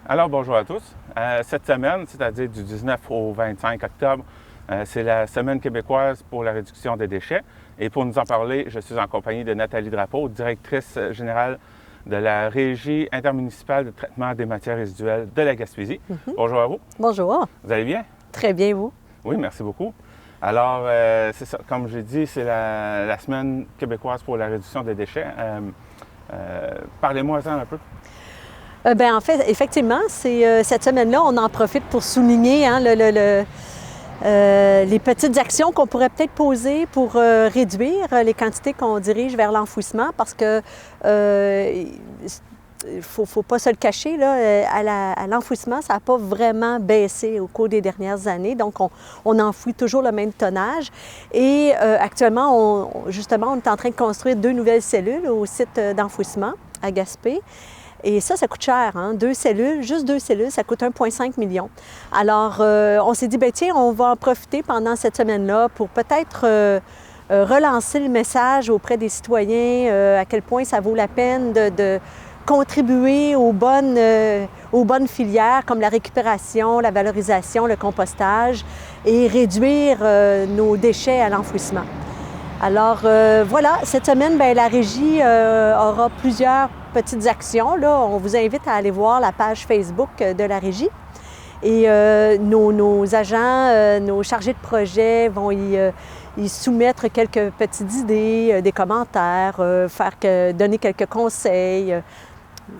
Alors, bonjour à tous. Cette semaine, c'est-à-dire du 19 au 25 octobre, c'est la Semaine québécoise pour la réduction des déchets. Et pour nous en parler, je suis en compagnie de Nathalie Drapeau, directrice générale de la Régie intermunicipale de traitement des matières résiduelles de la Gaspésie. Bonjour à vous. Bonjour. Vous allez bien? Très bien, vous? Oui, merci beaucoup. Alors, c'est ça, comme j'ai dit, c'est la Semaine québécoise pour la réduction des déchets. Parlez-moi-en un peu. En fait, effectivement, cette semaine-là, on en profite pour souligner les petites actions qu'on pourrait peut-être poser pour réduire les quantités qu'on dirige vers l'enfouissement parce que faut pas se le cacher, là, à l'enfouissement, ça n'a pas vraiment baissé au cours des dernières années. Donc, on enfouit toujours le même tonnage. Et actuellement, justement, on est en train de construire 2 nouvelles cellules au site d'enfouissement à Gaspé. Et ça coûte cher, hein? 2 cellules, juste 2 cellules, ça coûte 1,5 million. Alors, on s'est dit, bien tiens, on va en profiter pendant cette semaine-là pour peut-être relancer le message auprès des citoyens, à quel point ça vaut la peine de contribuer aux bonnes filières comme la récupération, la valorisation, le compostage et réduire nos déchets à l'enfouissement. Alors voilà, cette semaine, bien, la Régie aura plusieurs petites actions. Là, on vous invite à aller voir la page Facebook de la Régie. Et nos agents, nos chargés de projet vont y soumettre quelques petites idées, des commentaires, donner quelques conseils.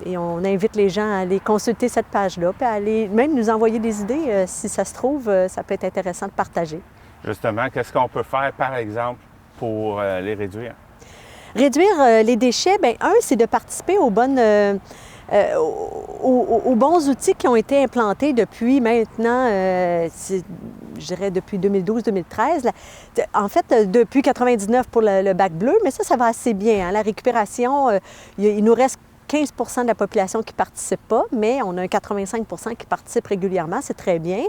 Et on invite les gens à aller consulter cette page-là, puis à aller même nous envoyer des idées. Si ça se trouve, ça peut être intéressant de partager. Justement, qu'est-ce qu'on peut faire, par exemple, pour les réduire? Réduire les déchets, bien, c'est de participer aux bons outils qui ont été implantés depuis maintenant, je dirais depuis 2012-2013. En fait, depuis 99 pour le bac bleu, mais ça va assez bien. Hein? La récupération, il nous reste 15 de la population qui ne participe pas, mais on a un 85 qui participe régulièrement, c'est très bien.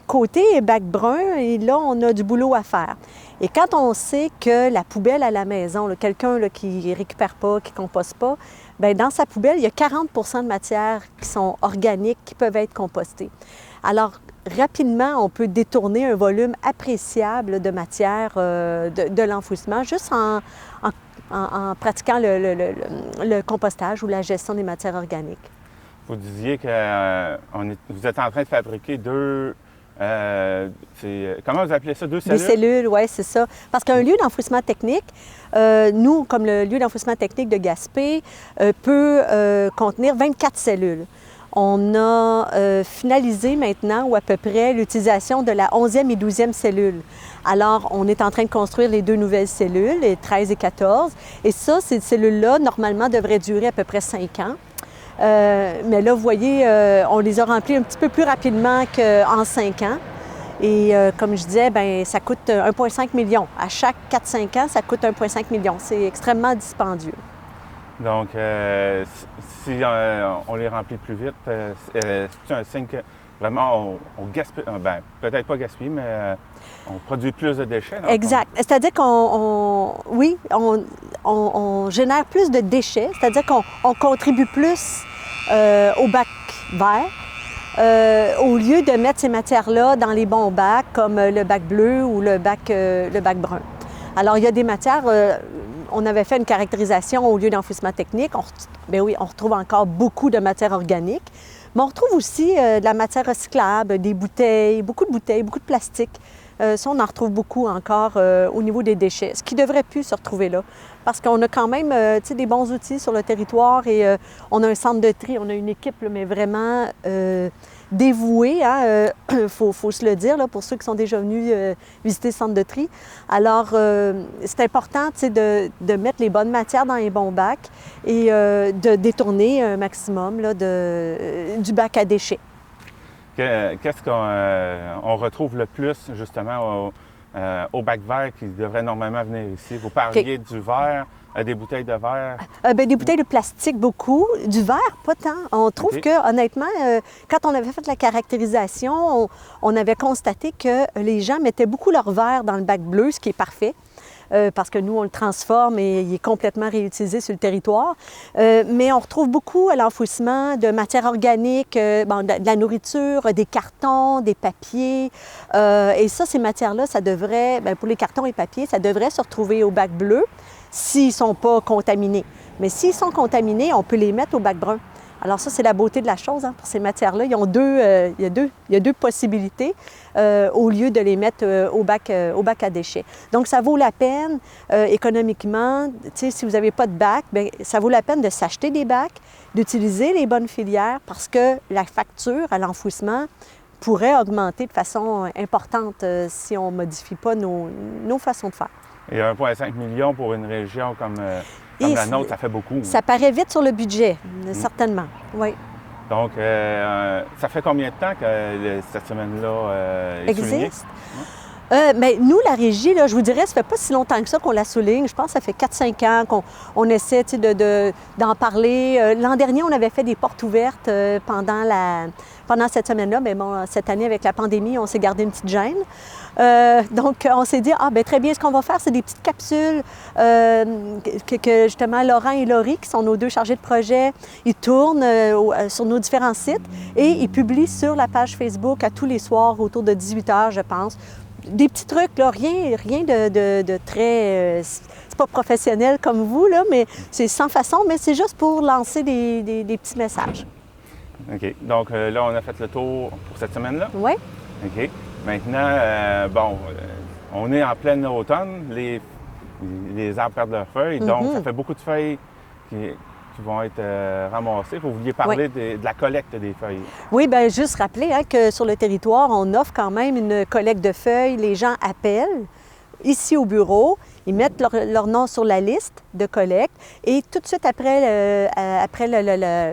Côté bac brun, et là, on a du boulot à faire. Et quand on sait que la poubelle à la maison, quelqu'un qui ne récupère pas, qui ne composte pas, bien, dans sa poubelle, il y a 40 de matières qui sont organiques, qui peuvent être compostées. Alors, rapidement, on peut détourner un volume appréciable de matière de l'enfouissement juste en pratiquant le compostage ou la gestion des matières organiques. Vous disiez que vous êtes en train de fabriquer 2... comment vous appelez ça? 2 cellules? Des cellules, oui, c'est ça. Parce qu'un lieu d'enfouissement technique, nous, comme le lieu d'enfouissement technique de Gaspé, peut contenir 24 cellules. On a finalisé maintenant, ou à peu près, l'utilisation de la 11e et 12e cellule. Alors, on est en train de construire les 2 nouvelles cellules, les 13 et 14. Et ça, ces cellules-là, normalement, devraient durer à peu près 5 ans. Mais là, vous voyez, on les a remplis un petit peu plus rapidement qu'en 5 ans. Et comme je disais, bien, ça coûte 1,5 million. À chaque 4-5 ans, ça coûte 1,5 million. C'est extrêmement dispendieux. Donc, si on les remplit plus vite, c'est un signe que vraiment on gaspille, peut-être pas gaspille, mais on produit plus de déchets. Exact. C'est-à-dire qu'on génère plus de déchets, c'est-à-dire qu'on contribue plus au bac vert, au lieu de mettre ces matières-là dans les bons bacs, comme le bac bleu ou le bac brun. Alors, il y a des matières... on avait fait une caractérisation au lieu d'enfouissement technique. On retrouve encore beaucoup de matières organiques, mais on retrouve aussi de la matière recyclable, des bouteilles, beaucoup de plastique. Ça, on en retrouve beaucoup encore au niveau des déchets, ce qui devrait plus se retrouver là. Parce qu'on a quand même des bons outils sur le territoire et on a un centre de tri, on a une équipe, mais vraiment dévouée, hein, faut se le dire, là, pour ceux qui sont déjà venus visiter le centre de tri. Alors, c'est important de mettre les bonnes matières dans les bons bacs et de détourner un maximum là, du bac à déchets. Qu'est-ce qu'on retrouve le plus, justement, au bac vert qui devrait normalement venir ici? Vous parliez du verre, des bouteilles de verre? Des bouteilles de plastique, beaucoup. Du verre, pas tant. On trouve que, honnêtement, quand on avait fait la caractérisation, on avait constaté que les gens mettaient beaucoup leur verre dans le bac bleu, ce qui est parfait. parce que nous, on le transforme et il est complètement réutilisé sur le territoire. Mais on retrouve beaucoup à l'enfouissement de matières organiques, de la nourriture, des cartons, des papiers. Et ça, ces matières-là, ça devrait, pour les cartons et papiers, ça devrait se retrouver au bac bleu s'ils ne sont pas contaminés. Mais s'ils sont contaminés, on peut les mettre au bac brun. Alors ça, c'est la beauté de la chose pour ces matières-là. Ils ont il y a deux possibilités au lieu de les mettre au bac à déchets. Donc, ça vaut la peine économiquement. Si vous n'avez pas de bac, bien, ça vaut la peine de s'acheter des bacs, d'utiliser les bonnes filières parce que la facture à l'enfouissement pourrait augmenter de façon importante si on ne modifie pas nos façons de faire. Et 1,5 million pour une région comme la nôtre, ça fait beaucoup. Ça paraît vite sur le budget, certainement, oui. Donc, ça fait combien de temps que cette semaine-là existe? Mais nous, la régie, là, je vous dirais, ça fait pas si longtemps que ça qu'on la souligne. Je pense que ça fait 4-5 ans qu'on essaie d'en parler. L'an dernier, on avait fait des portes ouvertes pendant cette semaine-là. Mais bon, cette année, avec la pandémie, on s'est gardé une petite gêne. Donc, on s'est dit, très bien, ce qu'on va faire, c'est des petites capsules que justement, Laurent et Laurie, qui sont nos deux chargés de projet, ils tournent sur nos différents sites et ils publient sur la page Facebook à tous les soirs, autour de 18 h, je pense. Des petits trucs, là, rien de très... c'est pas professionnel comme vous, là, mais c'est sans façon, mais c'est juste pour lancer des petits messages. OK. Donc là, on a fait le tour pour cette semaine-là? Oui. OK. Maintenant, on est en plein automne, les arbres perdent leurs feuilles, donc ça fait beaucoup de feuilles qui vont être ramassées. Vous vouliez parler de la collecte des feuilles. Oui, bien, juste rappeler que sur le territoire, on offre quand même une collecte de feuilles. Les gens appellent ici au bureau, ils mettent leur nom sur la liste de collecte et tout de suite après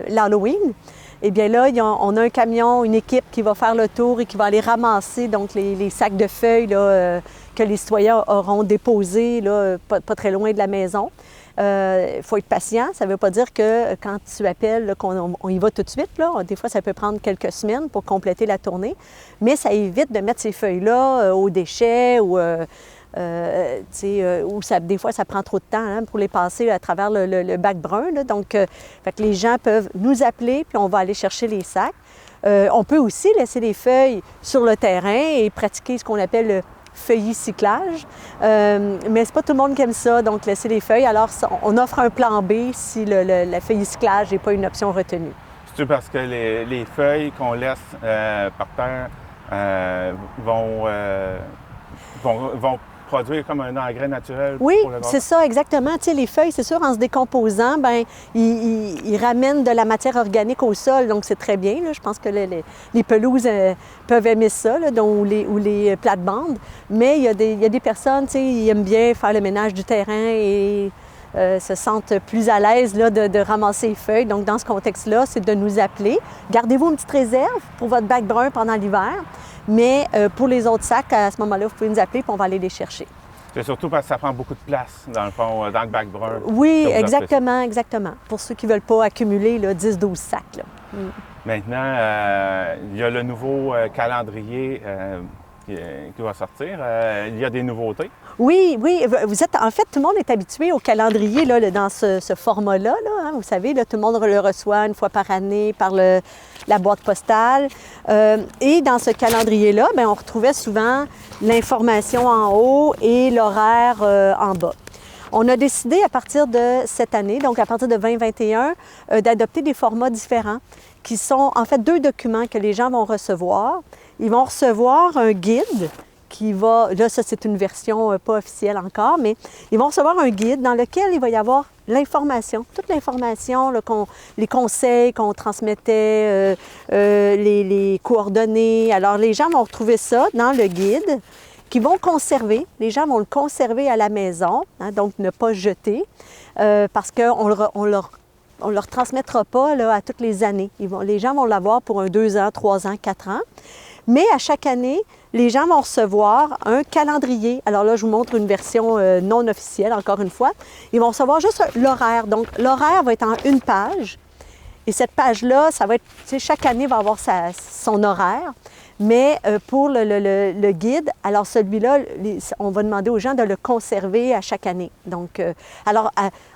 l'Halloween, eh bien là, on a un camion, une équipe qui va faire le tour et qui va aller ramasser donc les sacs de feuilles là, que les citoyens auront déposés là, pas très loin de la maison. Il faut être patient. Ça ne veut pas dire que quand tu appelles, là, qu'on y va tout de suite. Là. Des fois, ça peut prendre quelques semaines pour compléter la tournée. Mais ça évite de mettre ces feuilles-là aux déchets ou des fois, ça prend trop de temps pour les passer à travers le bac brun. Là. Donc, fait que les gens peuvent nous appeler, puis on va aller chercher les sacs. On peut aussi laisser les feuilles sur le terrain et pratiquer ce qu'on appelle le feuillicyclage. Mais c'est pas tout le monde qui aime ça, donc laisser les feuilles. Alors, on offre un plan B si le feuillicyclage n'est pas une option retenue. C'est-tu parce que les feuilles qu'on laisse par terre vont produire comme un engrais naturel? Oui, c'est ça, exactement. Tu sais, les feuilles, c'est sûr, en se décomposant, bien, ils ramènent de la matière organique au sol, donc c'est très bien. Là. Je pense que les pelouses peuvent aimer ça, là, ou les plates-bandes. Mais il y a des personnes, tu sais, ils aiment bien faire le ménage du terrain et se sentent plus à l'aise là, de ramasser les feuilles. Donc, dans ce contexte-là, c'est de nous appeler. Gardez-vous une petite réserve pour votre bac brun pendant l'hiver. Mais pour les autres sacs, à ce moment-là, vous pouvez nous appeler et on va aller les chercher. C'est surtout parce que ça prend beaucoup de place, dans le fond, dans le bac brun. Oui, exactement. Pour ceux qui ne veulent pas accumuler 10-12 sacs. Là. Maintenant, il y a le nouveau calendrier qui va sortir. Il y a des nouveautés. Oui. En fait, tout le monde est habitué au calendrier là, dans ce format-là. Là, hein. Vous savez, là, tout le monde le reçoit une fois par année par la boîte postale. Et dans ce calendrier-là, bien, on retrouvait souvent l'information en haut et l'horaire en bas. On a décidé à partir de cette année, donc à partir de 2021, d'adopter des formats différents qui sont en fait 2 documents que les gens vont recevoir. Ils vont recevoir un guide qui va, là ça c'est une version pas officielle encore, mais ils vont recevoir un guide dans lequel il va y avoir l'information, toute l'information, là, les conseils qu'on transmettait, les coordonnées. Alors les gens vont retrouver ça dans le guide qu'ils vont conserver. Les gens vont le conserver à la maison, hein, donc ne pas jeter, parce qu'on ne leur transmettra pas là, à toutes les années. Les gens vont l'avoir pour 2 ans, 3 ans, 4 ans. Mais à chaque année, les gens vont recevoir un calendrier. Alors là, je vous montre une version non officielle, encore une fois. Ils vont recevoir juste l'horaire. Donc, l'horaire va être en 1 page. Et cette page-là, ça va être, chaque année va avoir son horaire. Mais pour le guide, alors celui-là, on va demander aux gens de le conserver à chaque année. Donc,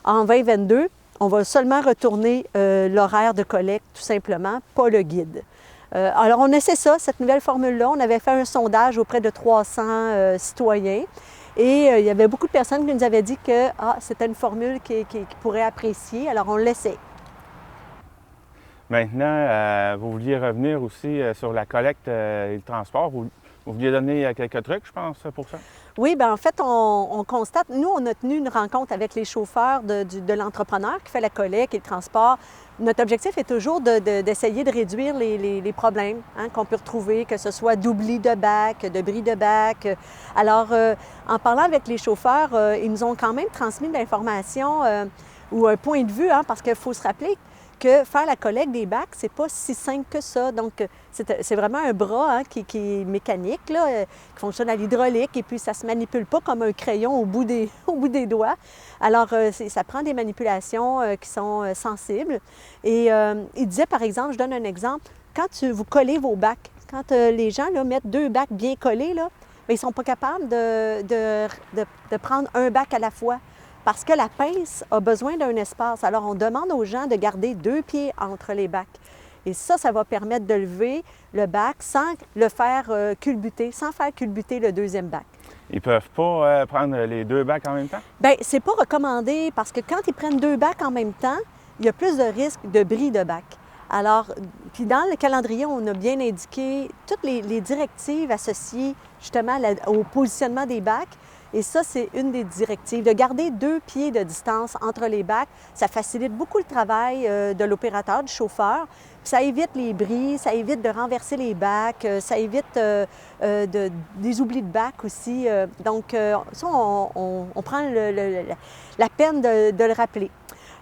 en 2022, on va seulement retourner l'horaire de collecte, tout simplement, pas le guide. Alors, on essaie ça, cette nouvelle formule-là. On avait fait un sondage auprès de 300 citoyens et il y avait beaucoup de personnes qui nous avaient dit que c'était une formule qu'ils pourraient apprécier. Alors, on l'essaie. Maintenant, vous vouliez revenir aussi sur la collecte et le transport. Vous vouliez donner quelques trucs, je pense, pour ça? Oui, bien en fait, on constate, nous, on a tenu une rencontre avec les chauffeurs de l'entrepreneur qui fait la collecte et le transport. Notre objectif est toujours d'essayer de réduire les problèmes qu'on peut retrouver, que ce soit d'oubli de bac, de bris de bac. Alors, en parlant avec les chauffeurs, ils nous ont quand même transmis de l'information ou un point de vue, parce qu'il faut se rappeler que faire la collecte des bacs, c'est pas si simple que ça. Donc, c'est vraiment un bras qui est mécanique, là, qui fonctionne à l'hydraulique, et puis ça se manipule pas comme un crayon au bout des doigts. Alors, ça prend des manipulations qui sont sensibles. Et il disait, par exemple, je donne un exemple, quand vous collez vos bacs, quand les gens là, mettent 2 bacs bien collés, là, bien, ils ne sont pas capables de prendre un bac à la fois. Parce que la pince a besoin d'un espace. Alors, on demande aux gens de garder 2 pieds entre les bacs. Et ça va permettre de lever le bac sans le faire culbuter, sans faire culbuter le 2e bac. Ils ne peuvent pas prendre les 2 bacs en même temps? Bien, c'est pas recommandé parce que quand ils prennent 2 bacs en même temps, il y a plus de risque de bris de bac. Alors, puis dans le calendrier, on a bien indiqué toutes les directives associées justement au positionnement des bacs. Et ça, c'est une des directives. De garder 2 pieds de distance entre les bacs, ça facilite beaucoup le travail de l'opérateur, du chauffeur. Puis ça évite les bris, ça évite de renverser les bacs, ça évite des oublis de bacs aussi. Donc, ça, on prend la peine de le rappeler.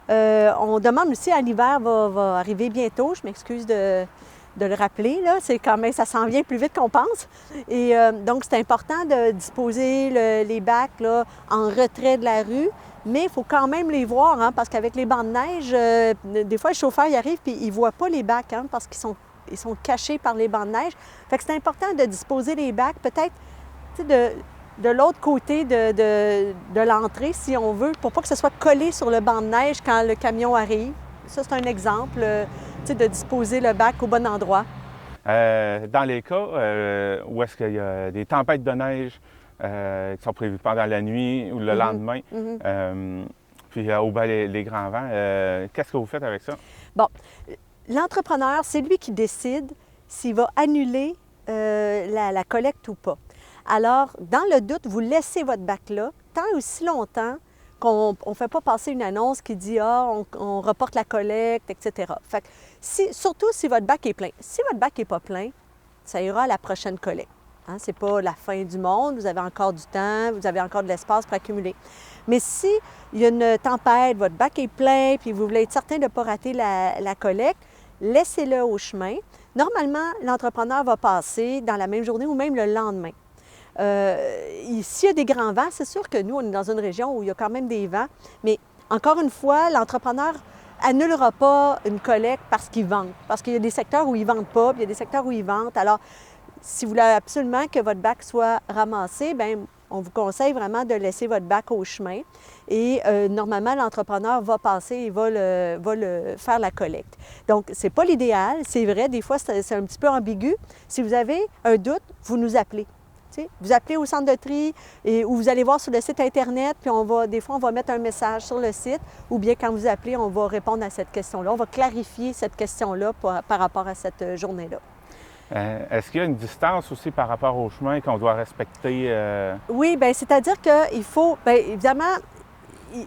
On demande aussi, à l'hiver va arriver bientôt, je m'excuse de le rappeler, là, c'est quand même, ça s'en vient plus vite qu'on pense. Et donc, c'est important de disposer les bacs là, en retrait de la rue, mais il faut quand même les voir, parce qu'avec les bancs de neige, des fois, le chauffeur y arrive et il ne voit pas les bacs, parce qu'ils sont cachés par les bancs de neige. Fait que c'est important de disposer les bacs, peut-être, de l'autre côté de l'entrée, si on veut, pour pas que ce soit collé sur le banc de neige quand le camion arrive. Ça, c'est un exemple, de disposer le bac au bon endroit. Dans les cas où est-ce qu'il y a des tempêtes de neige qui sont prévues pendant la nuit ou le lendemain, puis au bas les grands vents, qu'est-ce que vous faites avec ça? Bon, l'entrepreneur, c'est lui qui décide s'il va annuler la collecte ou pas. Alors, dans le doute, vous laissez votre bac là, tant aussi longtemps qu'on ne fait pas passer une annonce qui dit « on reporte la collecte, etc. » Fait que surtout si votre bac est plein. Si votre bac n'est pas plein, ça ira à la prochaine collecte. Ce n'est pas la fin du monde, vous avez encore du temps, vous avez encore de l'espace pour accumuler. Mais si il y a une tempête, votre bac est plein, puis vous voulez être certain de ne pas rater la collecte, laissez-le au chemin. Normalement, l'entrepreneur va passer dans la même journée ou même le lendemain. S'il y a des grands vents, c'est sûr que nous, on est dans une région où il y a quand même des vents, mais encore une fois, l'entrepreneur annulera pas une collecte parce qu'il vente, parce qu'il y a des secteurs où ils ne vendent pas, puis il y a des secteurs où ils vendent. Alors, si vous voulez absolument que votre bac soit ramassé, bien, on vous conseille vraiment de laisser votre bac au chemin et normalement, l'entrepreneur va passer et va faire la collecte. Donc, ce n'est pas l'idéal, c'est vrai, des fois, c'est un petit peu ambigu. Si vous avez un doute, vous nous appelez. Vous appelez au centre de tri ou vous allez voir sur le site Internet, puis des fois, on va mettre un message sur le site, ou bien quand vous appelez, on va répondre à cette question-là. On va clarifier cette question-là par rapport à cette journée-là. Est-ce qu'il y a une distance aussi par rapport au chemin qu'on doit respecter? Oui, bien, c'est-à-dire qu'il faut, bien, évidemment, il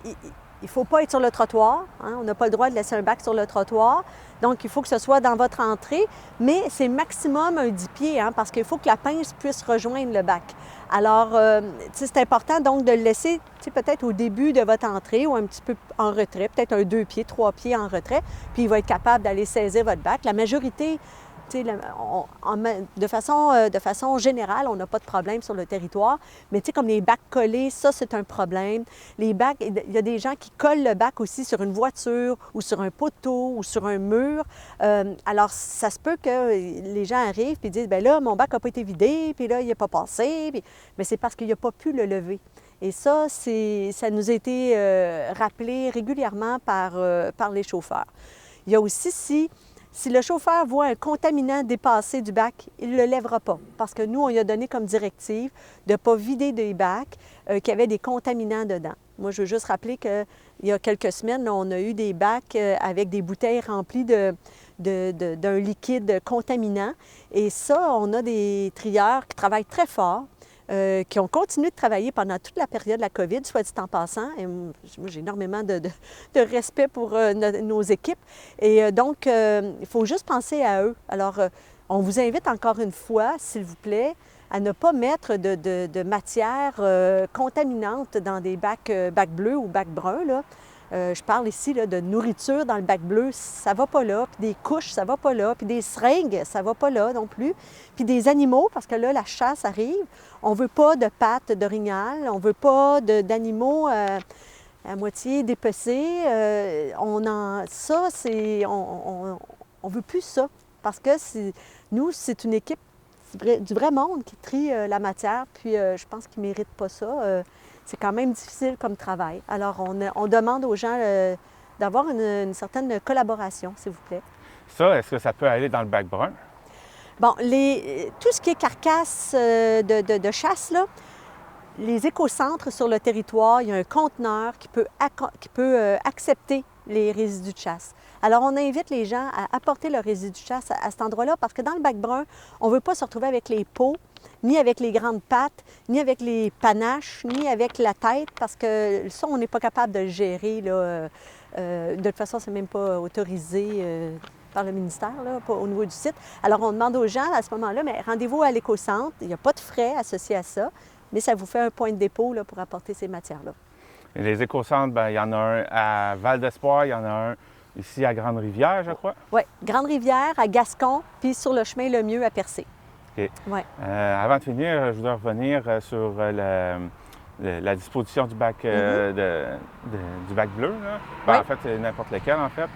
ne faut pas être sur le trottoir. On n'a pas le droit de laisser un bac sur le trottoir. Donc, il faut que ce soit dans votre entrée, mais c'est maximum un 10 pieds, parce qu'il faut que la pince puisse rejoindre le bac. Alors, c'est important donc de le laisser peut-être au début de votre entrée ou un petit peu en retrait, peut-être un 2 pieds, 3 pieds en retrait, puis il va être capable d'aller saisir votre bac. La majorité tu sais, de façon générale, on n'a pas de problème sur le territoire, mais tu sais, comme les bacs collés, ça, c'est un problème. Les bacs, il y a des gens qui collent le bac aussi sur une voiture ou sur un poteau ou sur un mur. Alors, ça se peut que les gens arrivent et disent, bien là, mon bac n'a pas été vidé, puis là, il n'est pas passé, mais c'est parce qu'il n'a pas pu le lever. Et ça, ça nous a été rappelé régulièrement par les chauffeurs. Il y a aussi, si le chauffeur voit un contaminant dépasser du bac, il ne le lèvera pas. Parce que nous, on lui a donné comme directive de ne pas vider des bacs qui avaient des contaminants dedans. Moi, je veux juste rappeler qu'il y a quelques semaines, là, on a eu des bacs avec des bouteilles remplies d'un liquide contaminant. Et ça, on a des trieurs qui travaillent très fort, qui ont continué de travailler pendant toute la période de la COVID, soit dit en passant. Et moi, j'ai énormément de respect pour nos équipes. Et donc, il faut juste penser à eux. Alors, on vous invite encore une fois, s'il vous plaît, à ne pas mettre de matière contaminante dans des bacs bleus ou bacs bruns, là. Je parle ici là, de nourriture dans le bac bleu, ça va pas là. Puis des couches, ça va pas là. Puis des seringues, ça va pas là non plus. Puis des animaux, parce que là, la chasse arrive. On veut pas de pattes d'orignal, on veut pas d'animaux à moitié dépecés. On veut plus ça. Parce que nous, c'est une équipe du vrai monde qui trie la matière. Puis je pense qu'ils ne méritent pas ça. C'est quand même difficile comme travail. Alors, on demande aux gens d'avoir une certaine collaboration, s'il vous plaît. Ça, est-ce que ça peut aller dans le bac brun? Bon, tout ce qui est carcasse de chasse, là, les écocentres sur le territoire, il y a un conteneur qui peut accepter les résidus de chasse. Alors, on invite les gens à apporter leurs résidus de chasse à cet endroit-là parce que dans le bac brun, on ne veut pas se retrouver avec les peaux, ni avec les grandes pattes, ni avec les panaches, ni avec la tête, parce que ça, on n'est pas capable de le gérer. Là. De toute façon, ce n'est même pas autorisé par le ministère, là, au niveau du site. Alors, on demande aux gens à ce moment-là, mais rendez-vous à l'écocentre. Il n'y a pas de frais associés à ça, mais ça vous fait un point de dépôt là, pour apporter ces matières-là. Et les écocentres, bien, il y en a un à Val-d'Espoir, il y en a un ici à Grande-Rivière, je crois. Oui, Grande-Rivière, à Gascon, puis sur le chemin le mieux à Percé. OK. Ouais. Avant de finir, je voudrais revenir sur la disposition du bac, du bac bleu. Là. Ben, Oui. En fait, c'est n'importe lequel, en fait.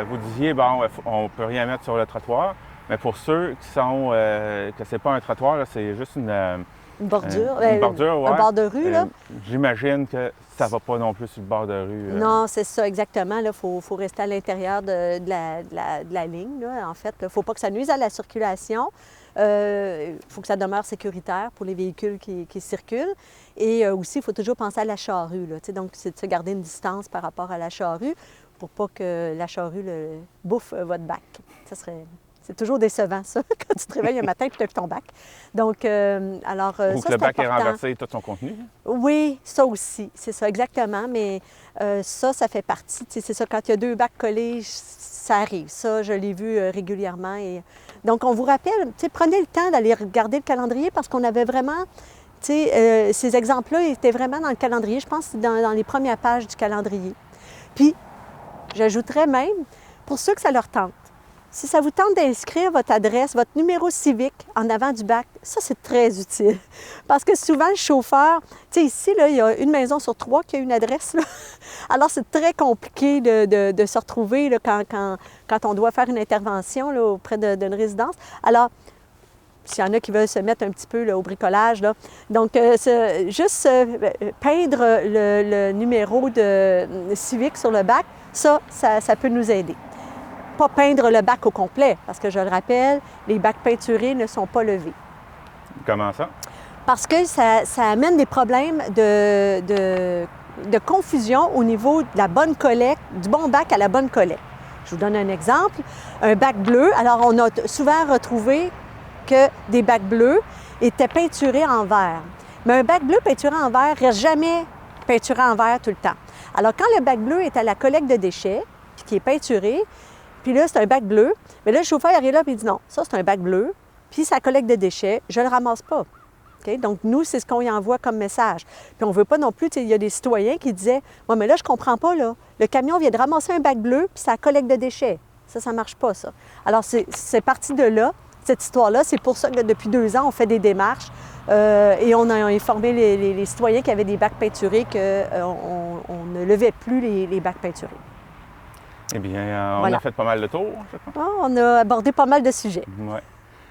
Vous disiez, bon, on ne peut rien mettre sur le trottoir, mais pour ceux qui sont, que c'est pas un trottoir, là, c'est juste une bordure. Une bordure, ouais. Un bord de rue, là. J'imagine que ça ne va pas non plus sur le bord de rue. Non, c'est ça, exactement. Il faut rester à l'intérieur de la ligne, là, en fait. Il ne faut pas que ça nuise à la circulation. Il faut que ça demeure sécuritaire pour les véhicules qui circulent. Et aussi, il faut toujours penser à la charrue. Là, donc, c'est de se garder une distance par rapport à la charrue pour pas que la charrue bouffe votre bac. C'est toujours décevant, ça, quand tu te réveilles un matin et tu as ton bac. Donc, alors, ou ça, que le bac important. est renversé et tout son contenu. Oui, ça aussi, c'est ça, exactement. Mais ça fait partie. C'est ça, quand il y a 2 bacs collés, ça arrive. Ça, je l'ai vu régulièrement. Et... Donc, on vous rappelle, prenez le temps d'aller regarder le calendrier parce qu'on avait vraiment... ces exemples-là étaient vraiment dans le calendrier. Je pense que c'est dans les premières pages du calendrier. Puis, j'ajouterais même, pour ceux que ça leur tente, si ça vous tente d'inscrire votre adresse, votre numéro civique en avant du bac, ça, c'est très utile. Parce que souvent, le chauffeur, ici, là, il y a une maison sur 3 qui a une adresse. Là. Alors, c'est très compliqué de se retrouver là, quand on doit faire une intervention là, auprès d'une résidence. Alors, s'il y en a qui veulent se mettre un petit peu là, au bricolage, là. Donc, juste peindre le numéro civique sur le bac, ça peut nous aider. Pas peindre le bac au complet, parce que je le rappelle, les bacs peinturés ne sont pas levés. Comment ça? Parce que ça amène des problèmes de confusion au niveau de la bonne collecte, du bon bac à la bonne collecte. Je vous donne un exemple. Un bac bleu, alors on a souvent retrouvé que des bacs bleus étaient peinturés en vert. Mais un bac bleu peinturé en vert ne reste jamais peinturé en vert tout le temps. Alors, quand le bac bleu est à la collecte de déchets, puis qui est peinturé, puis là, c'est un bac bleu. Mais là, le chauffeur arrive là et il dit non, ça, c'est un bac bleu. Puis sa collecte de déchets, je ne le ramasse pas. Okay? Donc, nous, c'est ce qu'on y envoie comme message. Puis on ne veut pas non plus, il y a des citoyens qui disaient ouais, mais là, je ne comprends pas, là. Le camion vient de ramasser un bac bleu, puis sa collecte de déchets. Ça ne marche pas, ça. Alors, c'est parti de là, cette histoire-là. C'est pour ça que depuis 2 ans, on fait des démarches et on a informé les citoyens qui avaient des bacs peinturés qu'on ne levait plus les bacs peinturés. Eh bien, on a fait pas mal de tours, je crois. Ah, on a abordé pas mal de sujets. Oui.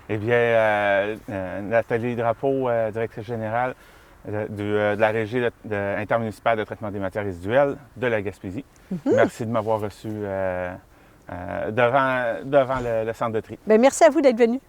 Eh bien, Nathalie Drapeau, directrice générale de la Régie intermunicipale de traitement des matières résiduelles de la Gaspésie. Merci de m'avoir reçu devant le centre de tri. Bien, merci à vous d'être venu.